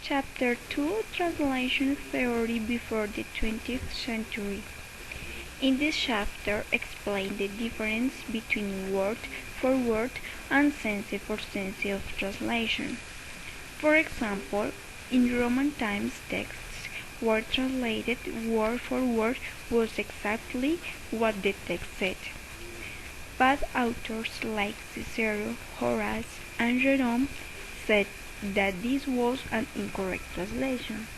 Chapter 2: Translation Theory Before the 20th Century. In this chapter, explain the difference between word-for-word and sense-for-sense of translation. For example, in Roman times, texts were translated word for word was exactly what the text said. But authors like Cicero, Horace, and Jerome said that this was an incorrect translation.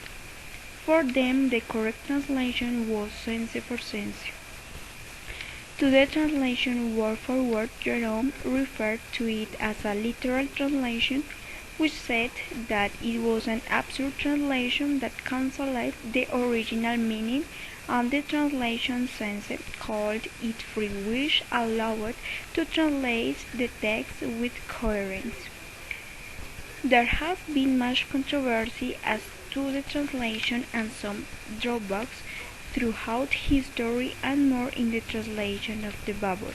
For them, the correct translation was sense for sense. To the translation word for word, Jerome referred to it as a literal translation, which said that it was an absurd translation that cancelled the original meaning, and the translation sense called it free, which allowed to translate the text with coherence. There has been much controversy as to the translation and some drawbacks throughout history, and more in the translation of the Bible.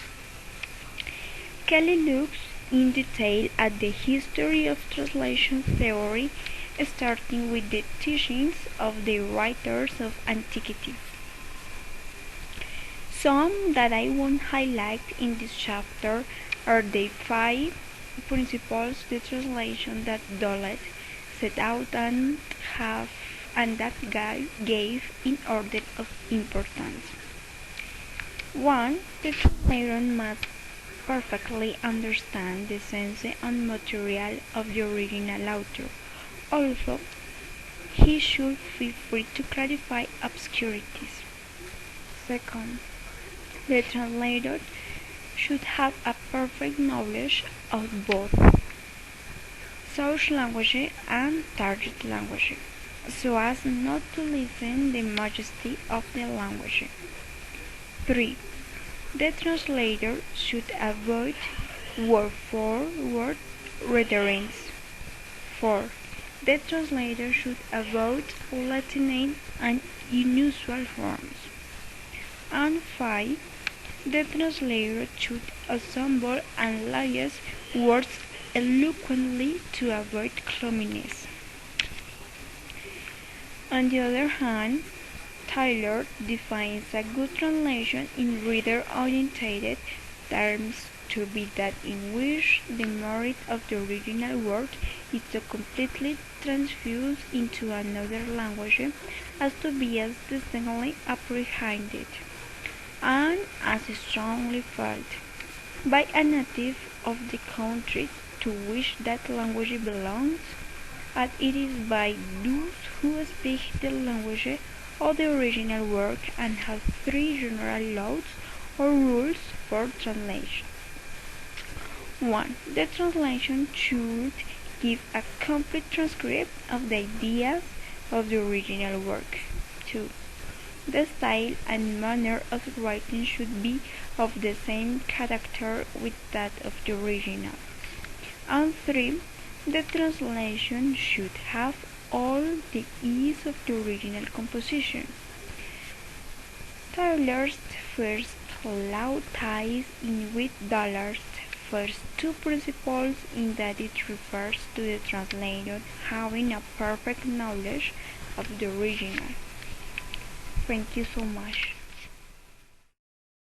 Kelly looks in detail at the history of translation theory, starting with the teachings of the writers of antiquity. Some that I won't highlight in this chapter are the 5 principles the translation that Dolet set out and that gave in order of importance. 1. The translator must perfectly understand the sense and material of the original author. Also, he should feel free to clarify obscurities. 2. The translator should have a perfect knowledge of both source language and target language, so as not to lessen the majesty of the language. 3. The translator should avoid word-for-word renderings. 4. The translator should avoid Latinate and unusual forms. And 5. The translator should assemble and liaise words eloquently to avoid clumsiness. On the other hand, Taylor defines a good translation in reader-oriented terms to be that in which the merit of the original work is so completely transfused into another language as to be as distinctly apprehended and as strongly felt by a native of the country to which that language belongs, as it is by those who speak the language of the original work, and have 3 general laws or rules for translation. 1. The translation should give a complete transcript of the ideas of the original work. 2. The style and manner of writing should be of the same character with that of the original. And 3. The translation should have all the ease of the original composition. Taylor's first law ties in with Dollard's first 2 principles in that it refers to the translator having a perfect knowledge of the original. Thank you so much.